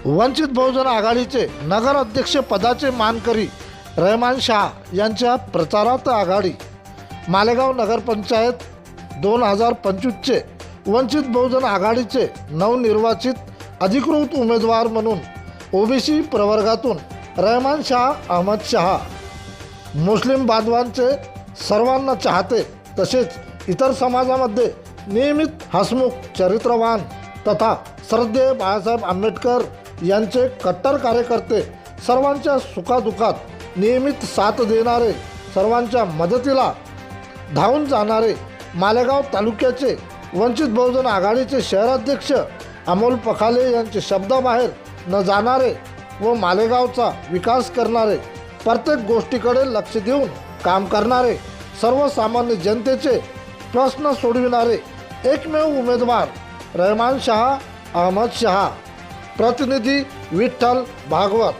वंचित बहुजन आघाडीचे नगर अध्यक्ष पदाचे मानकरी रहमान शाह यांच्या प्रचारात आघाडी। मालेगाव नगरपंचायत 2025चे वंचित बहुजन आघाडीचे नवनिर्वाचित अधिकृत उमेदवार म्हणून ओबीसी प्रवर्गातून रहमान शाह अहमद शाह, मुस्लिम बांधवांचे सर्वांना चाहते तसेच इतर समाजामध्ये नियमित हसमुख, चरित्रवान तथा श्रद्धेय बाळासाहेब आंबेडकर यांचे कट्टर कार्यकर्ते, सर्वांच्या सुखादुखात नियमित साथ देणारे, सर्वांच्या मदतीला धावून जाणारे, मालेगाव तालुक्याचे वंचित बहुजन आघाडीचे शहराध्यक्ष अमोल पखाले यांचे शब्दाबाहेर न जाणारे व मालेगावचा विकास करणारे, प्रत्येक गोष्टीकडे लक्ष देऊन काम करणारे, सर्वसामान्य जनतेचे प्रश्न सोडविणारे एकमेव उमेदवार रहमान शाह अहमद शाह। प्रतिनिधी विठ्ठल भागवत।